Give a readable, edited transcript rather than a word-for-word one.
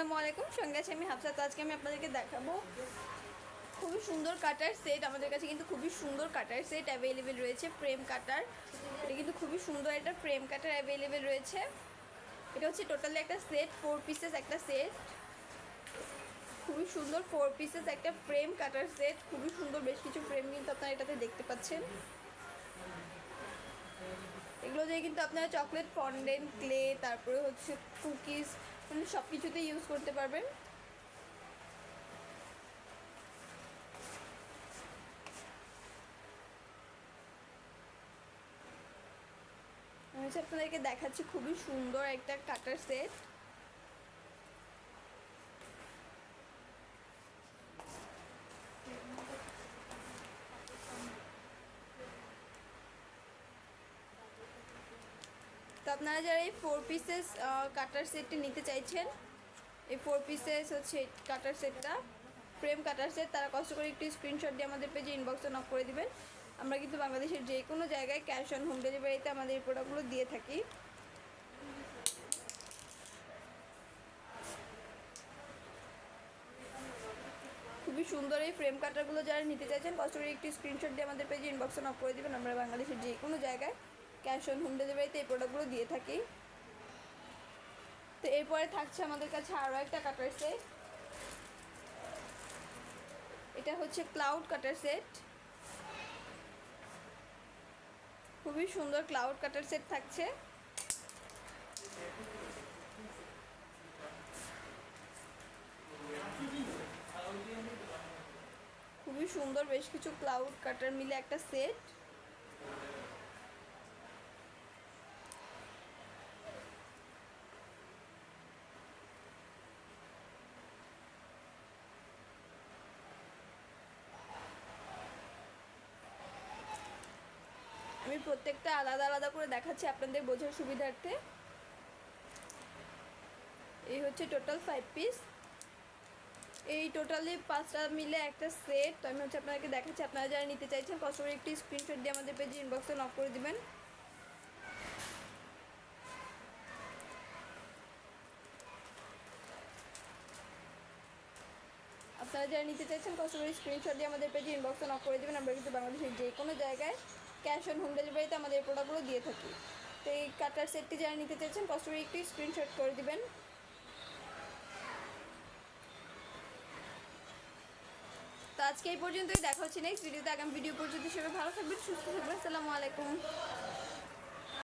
আসসালামু আলাইকুম, সঙ্গে আছে আমি হাফসা। তো আজকে আমি আপনাদেরকে দেখাবো খুবই সুন্দর কাটার সেট। আমাদের কাছে কিন্তু খুবই সুন্দর কাটার সেট অ্যাভেলেবেল রয়েছে। ফ্রেম কাটার, এটা কিন্তু খুবই সুন্দর একটা ফ্রেম কাটার অ্যাভেলেবেল রয়েছে। এটা হচ্ছে টোটালি একটা সেট, 4 পিসেস একটা সেট। খুবই সুন্দর 4 পিসেস একটা ফ্রেম কাটার সেট, খুবই সুন্দর। বেশ কিছু ফ্রেম কিন্তু আপনারা এটাতে দেখতে পাচ্ছেন। এগুলো দিয়ে কিন্তু আপনারা চকলেট ফন্ডেন্ট, ক্লে, তারপরে হচ্ছে কুকিজ, মানে সব কিছুতে ইউজ করতে পারবেন। আমি হচ্ছে আপনাদেরকে দেখাচ্ছি খুবই সুন্দর একটা কাটার সেট। তো আপনারা যারা এই 4 পিসেস কাটার সেটটি নিতে চাইছেন, এই 4 পিসেস হচ্ছে কাটার সেটটা ফ্রেম কাটার সেট, তারা কষ্ট করে একটু স্ক্রিনশট দিয়ে আমাদের পেজে ইনবক্সে নক করে দিবেন। আমরা কিন্তু বাংলাদেশের যে কোনো জায়গায় ক্যাশ অন হোম ডেলিভারিতে আমাদের এই প্রোডাক্টগুলো দিয়ে থাকি। খুবই সুন্দর এই ফ্রেম কাটারগুলো যারা নিতে চাইছেন, কষ্ট করে একটু স্ক্রিনশট দিয়ে আমাদের পেজে ইনবক্সে নক করে দিবেন। আমরা বাংলাদেশের যে কোনো জায়গায় ক্যাশ অন হোম ডেলিভারিতে এই প্রোডাক্টগুলো দিয়ে থাকি। তো এরপরে থাকছে আমাদের কাছে আরও একটা কাটার সেট। এটা হচ্ছে ক্লাউড কাটার সেট। খুবই সুন্দর ক্লাউড কাটার সেট থাকছে। খুবই সুন্দর বেশ কিছু ক্লাউড কাটার মিলে একটা সেট। আমি প্রত্যেকটা আলাদা আলাদা করে দেখাচ্ছি আপনাদের বোঝার সুবিধার্থে। এই হচ্ছে টোটাল 5 পিস, এই টোটালি 5টা মিলে একটা সেট। তো আমি হচ্ছে আপনাদেরকে দেখাচ্ছি। আপনারা যারা নিতে চাইছেন, কষ্ট করে একটি স্ক্রিনশট দিয়ে আমাদের পেজে ইনবক্সে নক করে দিবেন। আপনারা যারা নিতে চাইছেন, কষ্ট করে স্ক্রিনশট দিয়ে আমাদের পেজে ইনবক্সে নক করে দেবেন। আমরা কিন্তু বাংলাদেশের যে কোনো জায়গায় ক্যাশ অন হোম ডেলিভারিতে আমাদের এই প্রোডাক্টগুলো দিয়ে থাকি। তো এই কাটার সেটটি যারা নিতে চাইছেন, কষ্ট করে একটু স্ক্রিনশট করে দিবেন। তো আজকে এই পর্যন্তই, দেখা হচ্ছে নেক্সট ভিডিওতে। আগামী ভিডিও পর্যন্ত সবাই ভালো থাকবেন, সুস্থ থাকবেন। আসসালামু আলাইকুম।